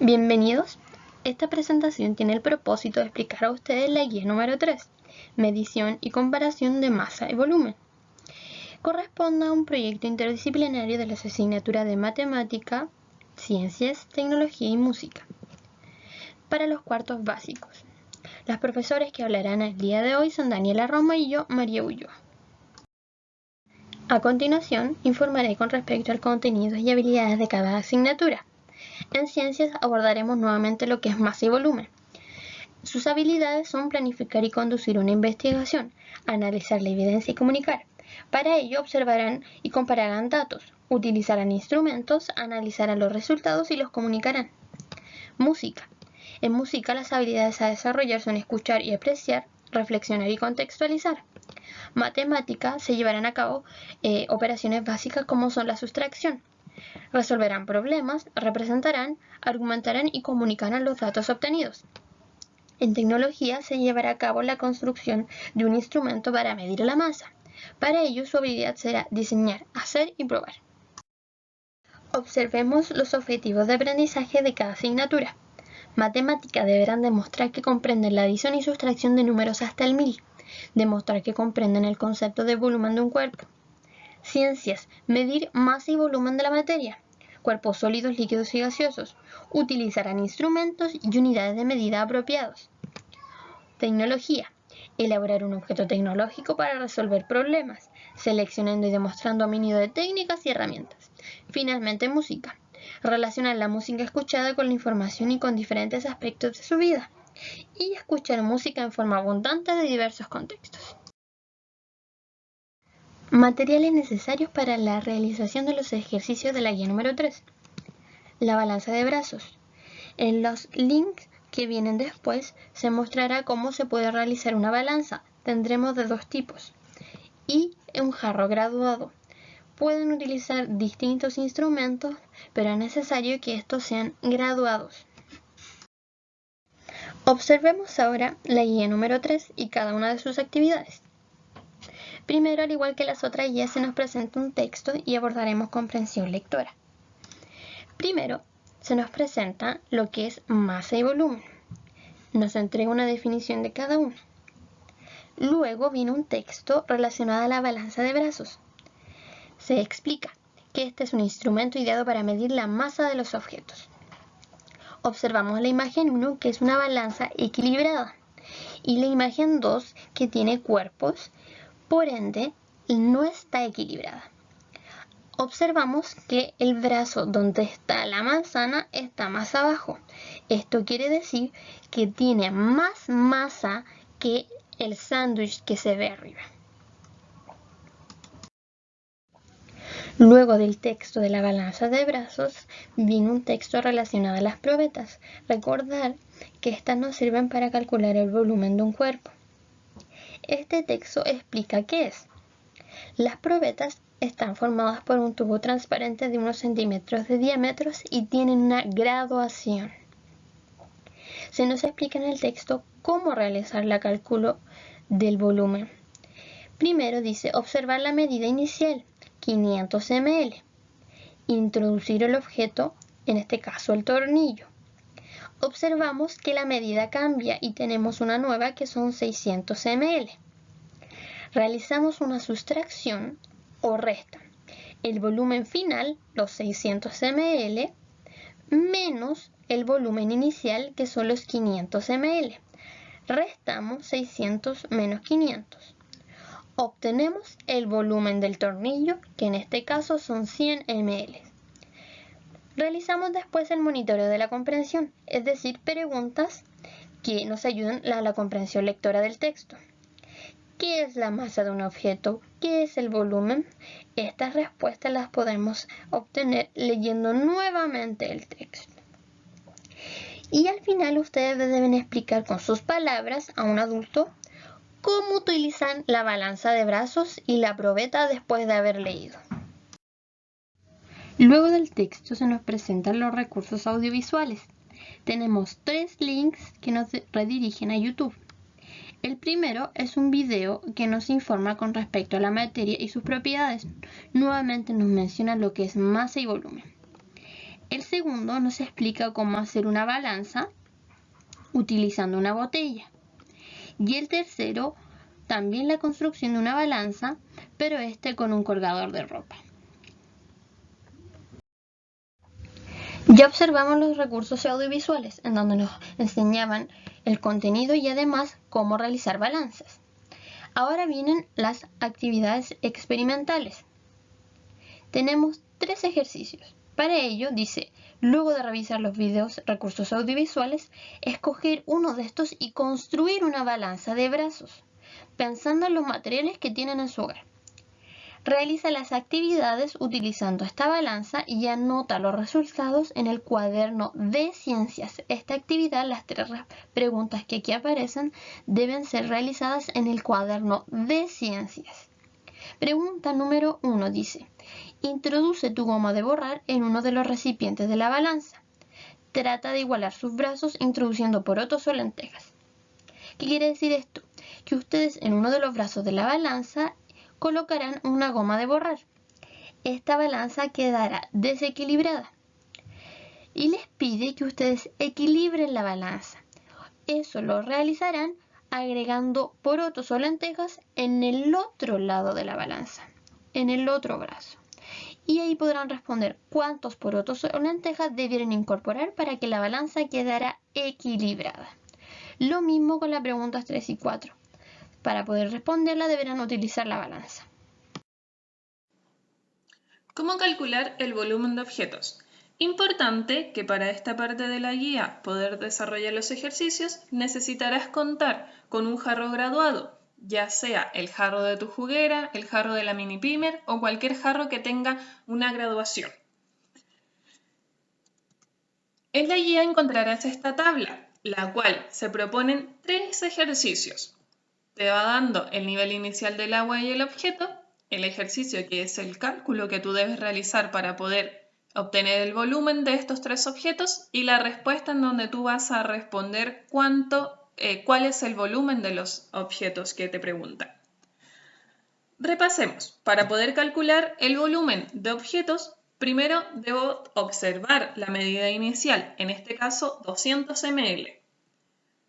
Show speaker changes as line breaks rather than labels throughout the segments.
Bienvenidos. Esta presentación tiene el propósito de explicar a ustedes la guía número 3, medición y comparación de masa y volumen. Corresponde a un proyecto interdisciplinario de las asignaturas de Matemática, Ciencias, Tecnología y Música. Para los cuartos básicos. Las profesoras que hablarán el día de hoy son Daniela Roma y yo, María Ulloa. A continuación, informaré con respecto al contenido y habilidades de cada asignatura. En ciencias abordaremos nuevamente lo que es masa y volumen. Sus habilidades son planificar y conducir una investigación, analizar la evidencia y comunicar. Para ello observarán y compararán datos, utilizarán instrumentos, analizarán los resultados y los comunicarán. Música. En música las habilidades a desarrollar son escuchar y apreciar, reflexionar y contextualizar. Matemática se llevarán a cabo operaciones básicas como son la sustracción. Resolverán problemas, representarán, argumentarán y comunicarán los datos obtenidos. En tecnología se llevará a cabo la construcción de un instrumento para medir la masa. Para ello su habilidad será diseñar, hacer y probar. Observemos los objetivos de aprendizaje de cada asignatura. Matemática deberán demostrar que comprenden la adición y sustracción de números hasta el 1000, demostrar que comprenden el concepto de volumen de un cuerpo. Ciencias, medir masa y volumen de la materia, cuerpos sólidos, líquidos y gaseosos. Utilizarán instrumentos y unidades de medida apropiados. Tecnología, elaborar un objeto tecnológico para resolver problemas, seleccionando y demostrando dominio de técnicas y herramientas. Finalmente, música, relacionar la música escuchada con la información y con diferentes aspectos de su vida, y escuchar música en forma abundante de diversos contextos. Materiales necesarios para la realización de los ejercicios de la guía número 3. La balanza de brazos. En los links que vienen después se mostrará cómo se puede realizar una balanza. Tendremos de dos tipos. Y un jarro graduado. Pueden utilizar distintos instrumentos, pero es necesario que estos sean graduados. Observemos ahora la guía número 3 y cada una de sus actividades. Primero, al igual que las otras guías, se nos presenta un texto y abordaremos comprensión lectora. Primero, se nos presenta lo que es masa y volumen. Nos entrega una definición de cada uno. Luego viene un texto relacionado a la balanza de brazos. Se explica que este es un instrumento ideado para medir la masa de los objetos. Observamos la imagen 1, que es una balanza equilibrada, y la imagen 2, que tiene cuerpos, por ende, no está equilibrada. Observamos que el brazo donde está la manzana está más abajo. Esto quiere decir que tiene más masa que el sándwich que se ve arriba. Luego del texto de la balanza de brazos, viene un texto relacionado a las probetas. Recordar que estas nos sirven para calcular el volumen de un cuerpo. Este texto explica qué es. Las probetas están formadas por un tubo transparente de unos centímetros de diámetro y tienen una graduación. Se nos explica en el texto cómo realizar el cálculo del volumen. Primero dice observar la medida inicial, 500 ml. Introducir el objeto, en este caso el tornillo. Observamos que la medida cambia y tenemos una nueva que son 600 ml. Realizamos una sustracción o resta. El volumen final, los 600 ml, menos el volumen inicial, que son los 500 ml. Restamos 600 menos 500. Obtenemos el volumen del tornillo, que en este caso son 100 ml. Realizamos después el monitoreo de la comprensión, es decir, preguntas que nos ayudan a la comprensión lectora del texto. ¿Qué es la masa de un objeto? ¿Qué es el volumen? Estas respuestas las podemos obtener leyendo nuevamente el texto. Y al final ustedes deben explicar con sus palabras a un adulto cómo utilizan la balanza de brazos y la probeta después de haber leído. Luego del texto se nos presentan los recursos audiovisuales. Tenemos 3 links que nos redirigen a YouTube. El primero es un video que nos informa con respecto a la materia y sus propiedades. Nuevamente nos menciona lo que es masa y volumen. El segundo nos explica cómo hacer una balanza utilizando una botella. Y el tercero, también la construcción de una balanza, pero con un colgador de ropa. Ya observamos los recursos audiovisuales, en donde nos enseñaban el contenido y además cómo realizar balanzas. Ahora vienen las actividades experimentales. Tenemos 3 ejercicios. Para ello, dice, luego de revisar los videos recursos audiovisuales, escoger uno de estos y construir una balanza de brazos, pensando en los materiales que tienen en su hogar. Realiza las actividades utilizando esta balanza y anota los resultados en el cuaderno de ciencias. Esta actividad, las 3 preguntas que aquí aparecen, deben ser realizadas en el cuaderno de ciencias. Pregunta número 1 dice, introduce tu goma de borrar en uno de los recipientes de la balanza. Trata de igualar sus brazos introduciendo porotos o lentejas. ¿Qué quiere decir esto? Que ustedes en uno de los brazos de la balanza colocarán una goma de borrar. Esta balanza quedará desequilibrada y les pide que ustedes equilibren la balanza. Eso lo realizarán agregando porotos o lentejas en el otro lado de la balanza, en el otro brazo. Y ahí podrán responder cuántos porotos o lentejas debieron incorporar para que la balanza quedara equilibrada. Lo mismo con las preguntas 3 y 4. Para poder responderla deberán utilizar la balanza.
¿Cómo calcular el volumen de objetos? Importante que para esta parte de la guía poder desarrollar los ejercicios necesitarás contar con un jarro graduado, ya sea el jarro de tu juguera, el jarro de la mini pimer o cualquier jarro que tenga una graduación. En la guía encontrarás esta tabla, la cual se proponen 3 ejercicios. Te va dando el nivel inicial del agua y el objeto, el ejercicio que es el cálculo que tú debes realizar para poder obtener el volumen de estos 3 objetos y la respuesta en donde tú vas a responder cuál es el volumen de los objetos que te preguntan. Repasemos. Para poder calcular el volumen de objetos, primero debo observar la medida inicial, en este caso 200 ml.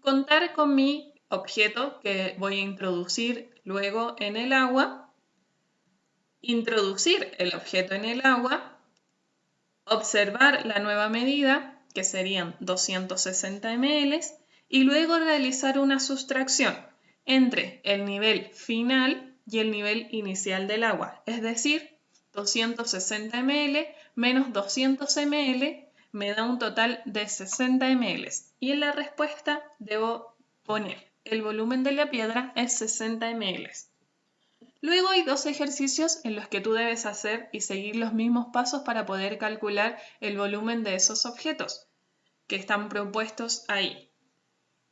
Contar con mi objeto que voy a introducir luego en el agua, introducir el objeto en el agua, observar la nueva medida, que serían 260 ml, y luego realizar una sustracción entre el nivel final y el nivel inicial del agua, es decir, 260 ml menos 200 ml me da un total de 60 ml, y en la respuesta debo poner el volumen de la piedra es 60 ml. Luego hay 2 ejercicios en los que tú debes hacer y seguir los mismos pasos para poder calcular el volumen de esos objetos que están propuestos ahí.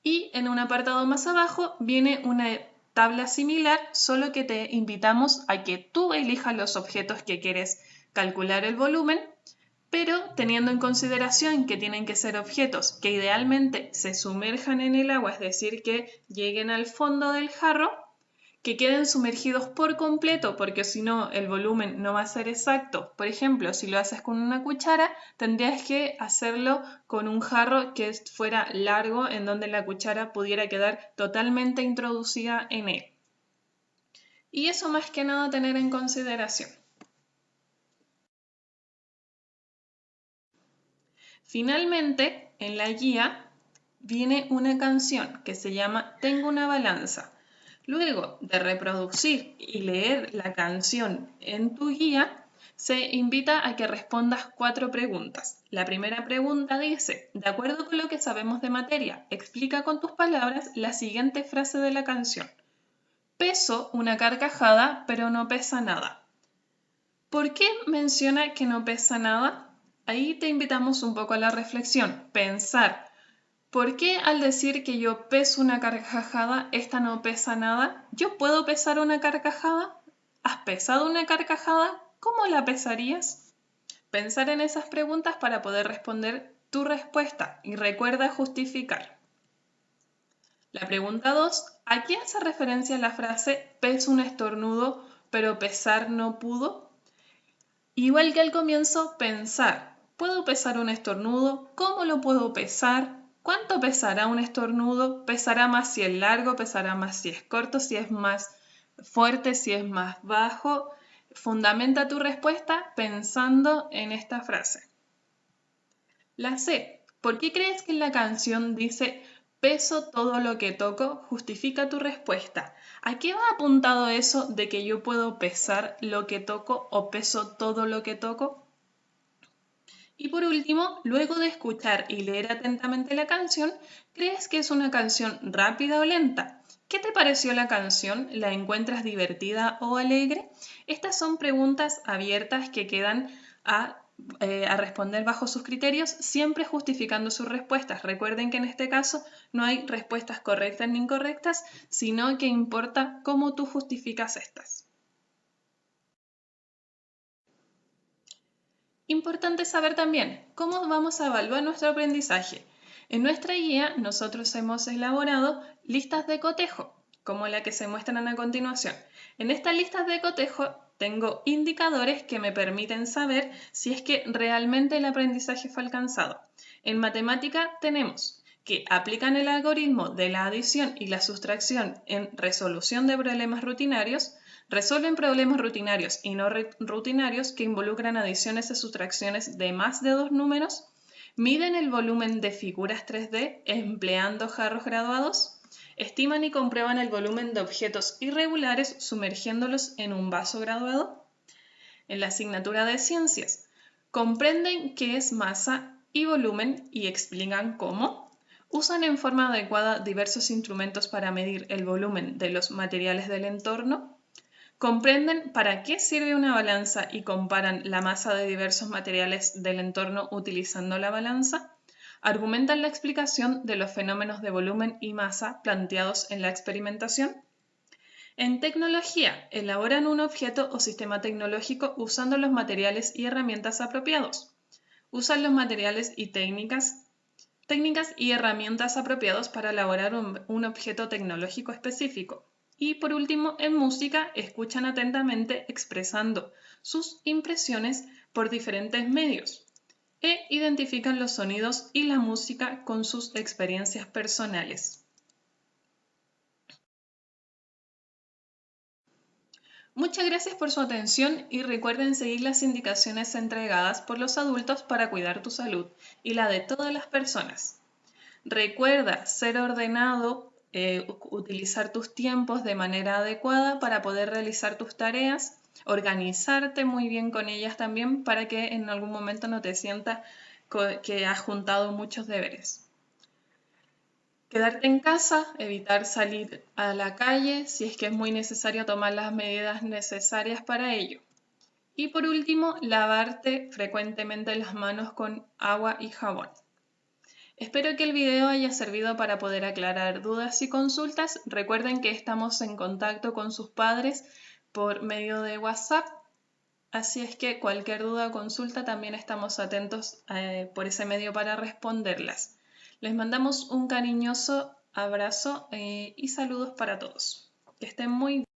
Y en un apartado más abajo viene una tabla similar, solo que te invitamos a que tú elijas los objetos que quieres calcular el volumen, pero teniendo en consideración que tienen que ser objetos que idealmente se sumerjan en el agua, es decir, que lleguen al fondo del jarro, que queden sumergidos por completo, porque si no el volumen no va a ser exacto. Por ejemplo, si lo haces con una cuchara, tendrías que hacerlo con un jarro que fuera largo, en donde la cuchara pudiera quedar totalmente introducida en él. Y eso más que nada tener en consideración. Finalmente, en la guía viene una canción que se llama Tengo una balanza. Luego de reproducir y leer la canción en tu guía, se invita a que respondas 4 preguntas. La primera pregunta dice, de acuerdo con lo que sabemos de materia, explica con tus palabras la siguiente frase de la canción. Peso una carcajada, pero no pesa nada. ¿Por qué menciona que no pesa nada? Ahí te invitamos un poco a la reflexión, pensar. ¿Por qué al decir que yo peso una carcajada, esta no pesa nada? ¿Yo puedo pesar una carcajada? ¿Has pesado una carcajada? ¿Cómo la pesarías? Pensar en esas preguntas para poder responder tu respuesta y recuerda justificar. La pregunta 2. ¿A quién hace referencia la frase peso un estornudo, pero pesar no pudo? Igual que al comienzo, pensar. ¿Puedo pesar un estornudo? ¿Cómo lo puedo pesar? ¿Cuánto pesará un estornudo? ¿Pesará más si es largo? ¿Pesará más si es corto? ¿Si es más fuerte? ¿Si es más bajo? Fundamenta tu respuesta pensando en esta frase. La C. ¿Por qué crees que en la canción dice peso todo lo que toco? Justifica tu respuesta. ¿A qué va apuntado eso de que yo puedo pesar lo que toco o peso todo lo que toco? Y por último, luego de escuchar y leer atentamente la canción, ¿crees que es una canción rápida o lenta? ¿Qué te pareció la canción? ¿La encuentras divertida o alegre? Estas son preguntas abiertas que quedan a responder bajo sus criterios, siempre justificando sus respuestas. Recuerden que en este caso no hay respuestas correctas ni incorrectas, sino que importa cómo tú justificas estas. Importante saber también cómo vamos a evaluar nuestro aprendizaje. En nuestra guía nosotros hemos elaborado listas de cotejo, como la que se muestran a continuación. En estas listas de cotejo tengo indicadores que me permiten saber si es que realmente el aprendizaje fue alcanzado. En matemática tenemos que aplican el algoritmo de la adición y la sustracción en resolución de problemas rutinarios, resuelven problemas rutinarios y no rutinarios que involucran adiciones y sustracciones de más de dos números, miden el volumen de figuras 3D empleando jarros graduados, estiman y comprueban el volumen de objetos irregulares sumergiéndolos en un vaso graduado. En la asignatura de ciencias, comprenden qué es masa y volumen y explican cómo. Usan en forma adecuada diversos instrumentos para medir el volumen de los materiales del entorno. Comprenden para qué sirve una balanza y comparan la masa de diversos materiales del entorno utilizando la balanza. Argumentan la explicación de los fenómenos de volumen y masa planteados en la experimentación. En tecnología, elaboran un objeto o sistema tecnológico usando los materiales y herramientas apropiados. Usan los materiales y técnicas y herramientas apropiados para elaborar un objeto tecnológico específico. Y por último, en música, escuchan atentamente expresando sus impresiones por diferentes medios e identifican los sonidos y la música con sus experiencias personales. Muchas gracias por su atención y recuerden seguir las indicaciones entregadas por los adultos para cuidar tu salud y la de todas las personas. Recuerda ser ordenado, utilizar tus tiempos de manera adecuada para poder realizar tus tareas, organizarte muy bien con ellas también para que en algún momento no te sientas que has juntado muchos deberes. Quedarte en casa, evitar salir a la calle si es que es muy necesario tomar las medidas necesarias para ello. Y por último, lavarte frecuentemente las manos con agua y jabón. Espero que el video haya servido para poder aclarar dudas y consultas. Recuerden que estamos en contacto con sus padres por medio de WhatsApp, así es que cualquier duda o consulta también estamos atentos por ese medio para responderlas. Les mandamos un cariñoso abrazo y saludos para todos. Que estén muy bien.